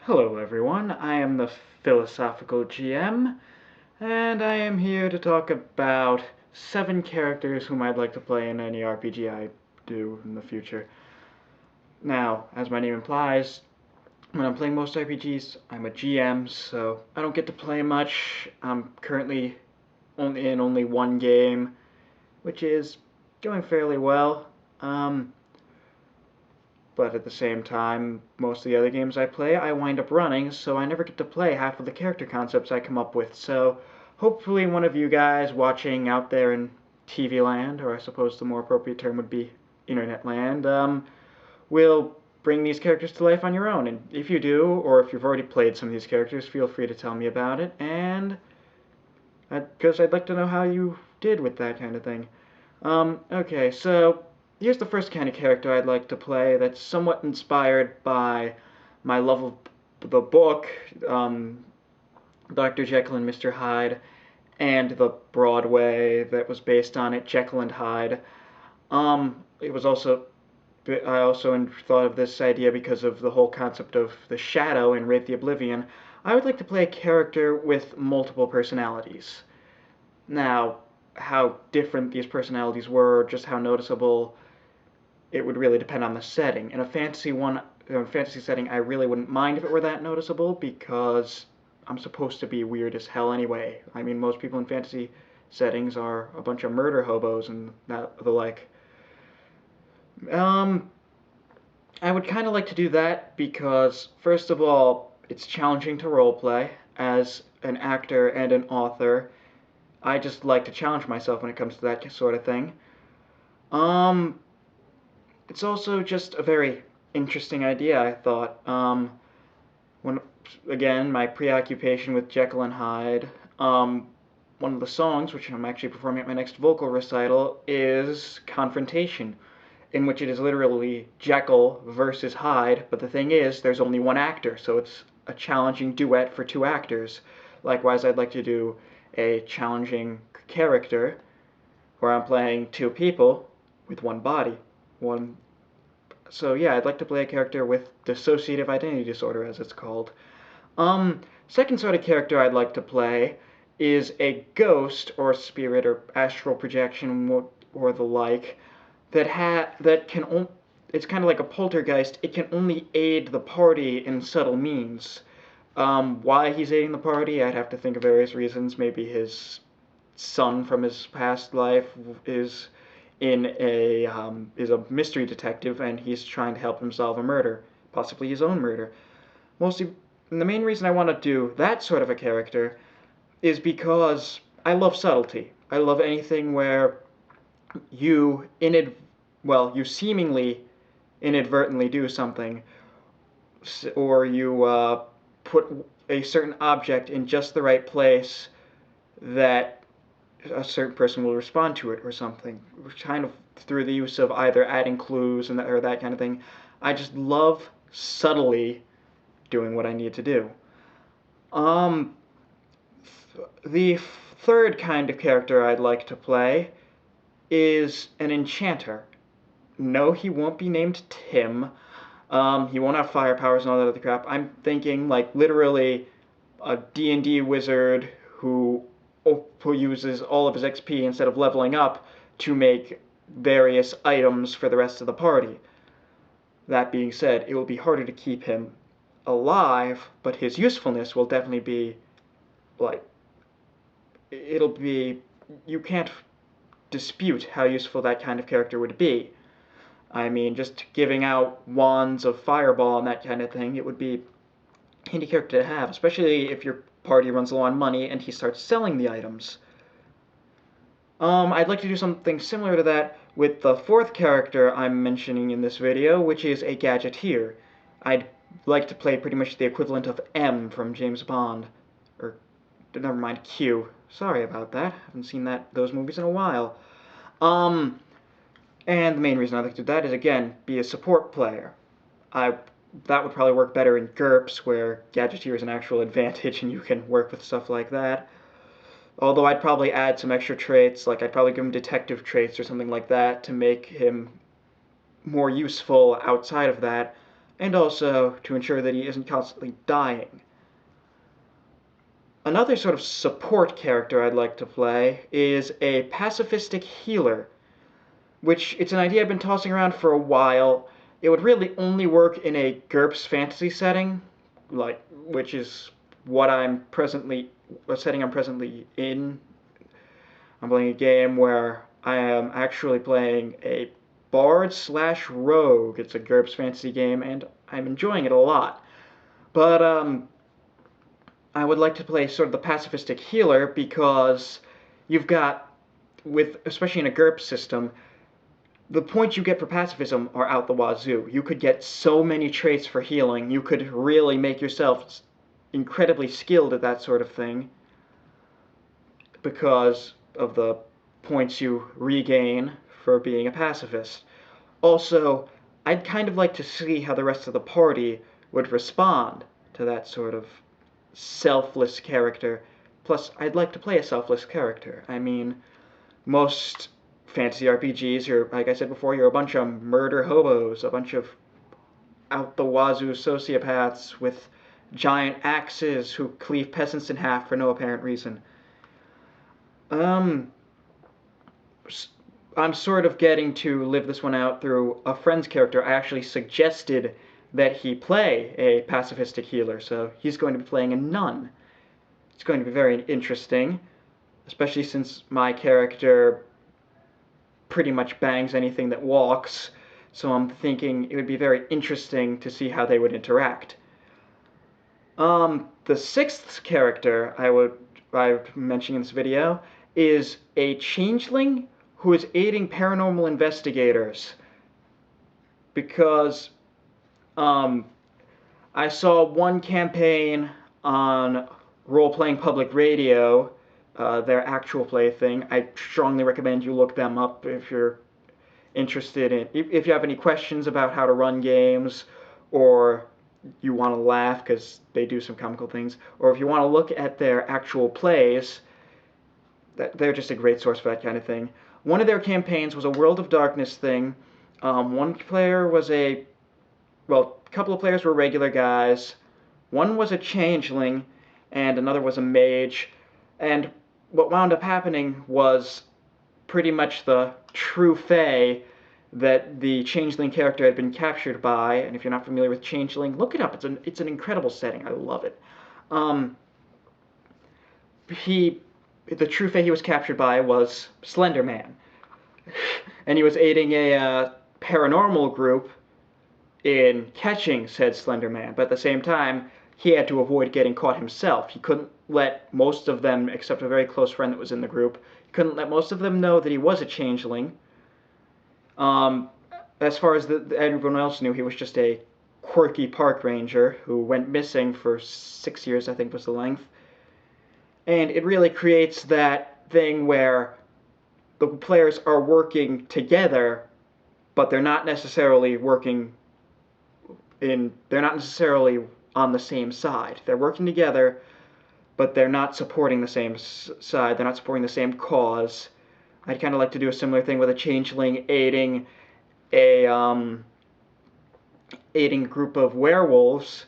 Hello everyone, I am the Philosophical GM, and I am here to talk about 7 characters whom I'd like to play in any RPG I do in the future. Now, as my name implies, when I'm playing most RPGs, I'm a GM, so I don't get to play much. I'm currently only in one game, which is going fairly well. But at the same time, most of the other games I play, I wind up running, so I never get to play half of the character concepts I come up with. So hopefully one of you guys watching out there in TV land, or I suppose the more appropriate term would be internet land, will bring these characters to life on your own. And if you do, or if you've already played some of these characters, feel free to tell me about it, and because I'd like to know how you did with that kind of thing. Okay, so here's the first kind of character I'd like to play that's somewhat inspired by my love of the book, Dr. Jekyll and Mr. Hyde, and the Broadway that was based on it, Jekyll and Hyde. It was also I also thought of this idea because of the whole concept of the shadow in Wraith the Oblivion. I would like to play a character with multiple personalities. Now, how different these personalities were, just how noticeable, it would really depend on the setting. In a fantasy setting, I really wouldn't mind if it were that noticeable because I'm supposed to be weird as hell anyway. I mean, most people in fantasy settings are a bunch of murder hobos and the like. Um, I would kind of like to do that because, first of all, it's challenging to roleplay as an actor and an author. I just like to challenge myself when it comes to that sort of thing. Um, it's also just a very interesting idea, I thought. When again, my preoccupation with Jekyll and Hyde. One of the songs, which I'm actually performing at my next vocal recital, is Confrontation, in which it is literally Jekyll versus Hyde. But the thing is, there's only one actor, so it's a challenging duet for 2 actors. Likewise, I'd like to do a challenging character where I'm playing 2 people with 1 body. One. So yeah, I'd like to play a character with dissociative identity disorder, as it's called. Second sort of character I'd like to play is a ghost or spirit or astral projection or the like that can it's kind of like a poltergeist. It can only aid the party in subtle means. Why he's aiding the party, I'd have to think of various reasons. Maybe his son from his past life is is a mystery detective, and he's trying to help him solve a murder, possibly his own murder. Mostly, the main reason I want to do that sort of a character is because I love subtlety. I love anything where you you seemingly inadvertently do something, or you put a certain object in just the right place that a certain person will respond to it or something, kind of through the use of either adding clues or that kind of thing. I just love subtly doing what I need to do. Um, the third kind of character I'd like to play is an enchanter. No, he won't be named Tim. He won't have fire powers and all that other crap. I'm thinking like literally a D&D wizard who uses all of his XP instead of leveling up to make various items for the rest of the party. That being said, it will be harder to keep him alive, but his usefulness will definitely be like it'll be you can't dispute how useful that kind of character would be. I mean, just giving out wands of fireball and that kind of thing, it would be a handy character to have, especially if your party runs low on money and he starts selling the items. I'd like to do something similar to that with the fourth character I'm mentioning in this video, which is a gadgeteer. I'd like to play pretty much the equivalent of M from James Bond. Or, never mind, Q. Sorry about that. Haven't seen those movies in a while. And the main reason I like to do that is, again, be a support player. That would probably work better in GURPS, where Gadgeteer is an actual advantage and you can work with stuff like that. Although I'd probably add some extra traits, like I'd probably give him detective traits or something like that to make him more useful outside of that. and also to ensure that he isn't constantly dying. Another sort of support character I'd like to play is a pacifistic healer, which it's an idea I've been tossing around for a while. It would really only work in a GURPS fantasy setting, which is what a setting I'm presently in. I'm playing a game where I am actually playing a bard slash rogue. It's a GURPS fantasy game, and I'm enjoying it a lot. But I would like to play sort of the pacifistic healer because you've got, especially in a GURPS system, the points you get for pacifism are out the wazoo. You could get so many traits for healing. You could really make yourself incredibly skilled at that sort of thing because of the points you regain for being a pacifist. Also, I'd kind of like to see how the rest of the party would respond to that sort of selfless character. Plus, I'd like to play a selfless character. I mean, most fantasy RPGs, like I said before, you're a bunch of murder hobos, a bunch of out the wazoo sociopaths with giant axes who cleave peasants in half for no apparent reason. I'm sort of getting to live this one out through a friend's character. I actually suggested that he play a pacifistic healer, so he's going to be playing a nun. It's going to be very interesting, especially since my character pretty much bangs anything that walks, so I'm thinking it would be very interesting to see how they would interact. The sixth character I'm mentioning in this video is a changeling who is aiding paranormal investigators, because I saw one campaign on Role-Playing Public Radio, their actual play thing. I strongly recommend you look them up if you're interested if you have any questions about how to run games, or you want to laugh because they do some comical things, or if you want to look at their actual plays, they're just a great source for that kind of thing. One of their campaigns was a World of Darkness thing. One player was a couple of players were regular guys. One was a changeling, and another was a mage. And what wound up happening was pretty much the true fae that the changeling character had been captured by. And if you're not familiar with changeling, look it up. It's an incredible setting. I love it. The true fae he was captured by was Slender Man, and he was aiding a paranormal group in catching said Slender Man, but at the same time, he had to avoid getting caught himself. He couldn't let most of them, except a very close friend that was in the group, he couldn't let most of them know that he was a changeling. As far as everyone else knew, he was just a quirky park ranger who went missing for 6 years, I think was the length. And it really creates that thing where the players are working together, but they're not necessarily on the same side. They're working together, but they're not supporting the same side. They're not supporting the same cause. I'd kind of like to do a similar thing with a changeling aiding a group of werewolves,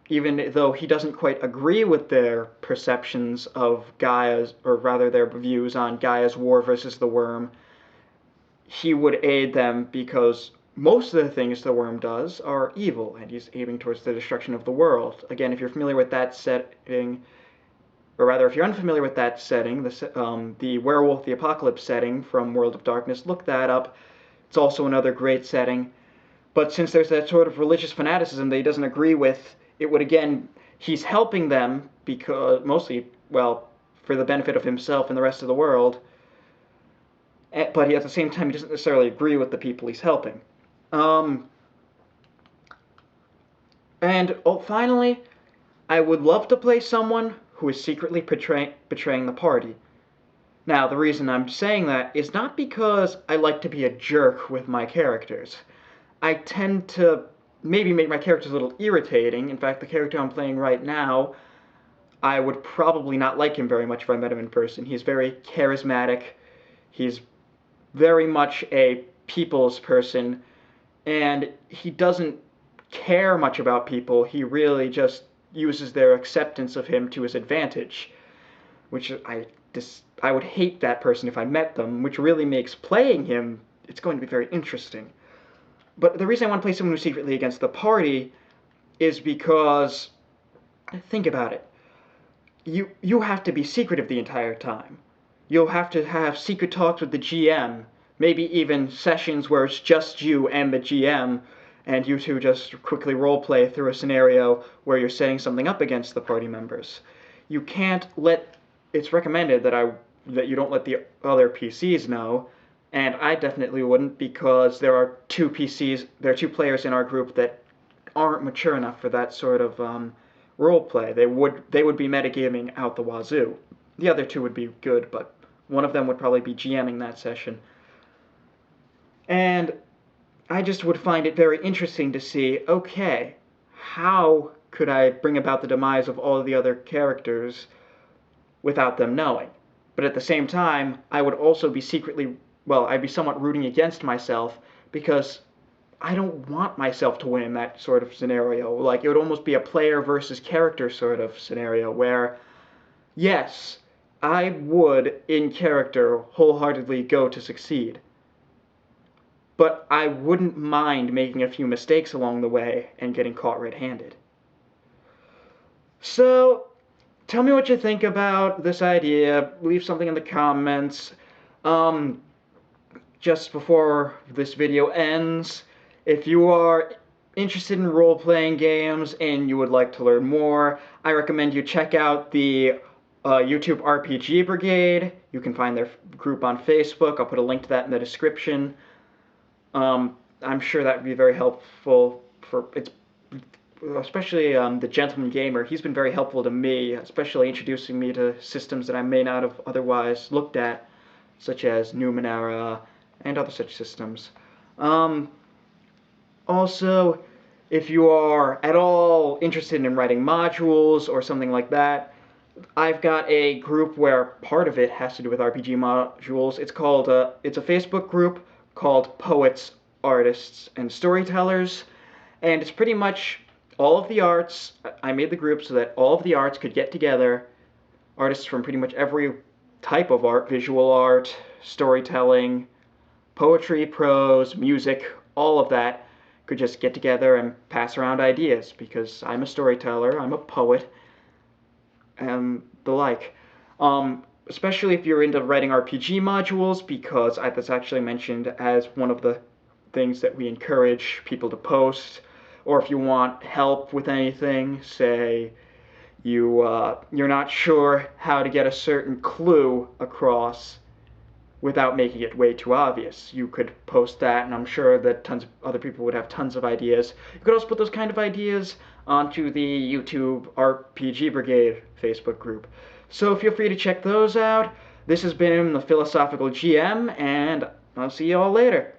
even though he doesn't quite agree with their perceptions of Gaia's, or rather their views on Gaia's war versus the worm. He would aid them because most of the things the worm does are evil, and he's aiming towards the destruction of the world. Again, if you're familiar with that setting, or rather, if you're unfamiliar with that setting, the Werewolf the Apocalypse setting from World of Darkness, look that up. It's also another great setting. But since there's that sort of religious fanaticism that he doesn't agree with, it would, again, he's helping them because, mostly, for the benefit of himself and the rest of the world, but at the same time, he doesn't necessarily agree with the people he's helping. Finally, I would love to play someone who is secretly betraying the party. Now, the reason I'm saying that is not because I like to be a jerk with my characters. I tend to maybe make my characters a little irritating. In fact, the character I'm playing right now, I would probably not like him very much if I met him in person. He's very charismatic. He's very much a people's person, and he doesn't care much about people. He really just uses their acceptance of him to his advantage, which I would hate that person if I met them, which really makes playing him, it's going to be very interesting. But the reason I want to play someone who's secretly against the party is because, think about it, you have to be secretive the entire time. You'll have to have secret talks with the GM, maybe even sessions where it's just you and the GM, and you two just quickly roleplay through a scenario where you're setting something up against the party members. You can't let... It's recommended that you don't let the other PCs know, and I definitely wouldn't, because there are two players in our group that aren't mature enough for that sort of roleplay. They would be metagaming out the wazoo. The other two would be good, but one of them would probably be GMing that session. And I just would find it very interesting to see, okay, how could I bring about the demise of all of the other characters without them knowing? But at the same time, I would also be I'd be somewhat rooting against myself, because I don't want myself to win in that sort of scenario. Like, it would almost be a player versus character sort of scenario where, yes, I would, in character, wholeheartedly go to succeed. But I wouldn't mind making a few mistakes along the way and getting caught red-handed. So, tell me what you think about this idea. Leave something in the comments. Just before this video ends, if you are interested in role-playing games and you would like to learn more, I recommend you check out the YouTube RPG Brigade. You can find their group on Facebook. I'll put a link to that in the description. I'm sure that would be very helpful especially the Gentleman Gamer. He's been very helpful to me, especially introducing me to systems that I may not have otherwise looked at, such as Numenera and other such systems. Also, if you are at all interested in writing modules or something like that, I've got a group where part of it has to do with RPG modules. It's a Facebook group called Poets, Artists, and Storytellers, and it's pretty much all of the arts. I made the group so that all of the arts could get together. Artists from pretty much every type of art, visual art, storytelling, poetry, prose, music, all of that could just get together and pass around ideas, because I'm a storyteller, I'm a poet, and the like. Especially if you're into writing RPG modules, because that's actually mentioned as one of the things that we encourage people to post. Or if you want help with anything, say you're not sure how to get a certain clue across without making it way too obvious, you could post that, and I'm sure that tons of other people would have tons of ideas. You could also put those kind of ideas onto the YouTube RPG Brigade Facebook group. So feel free to check those out. This has been the Philosophical GM, and I'll see you all later.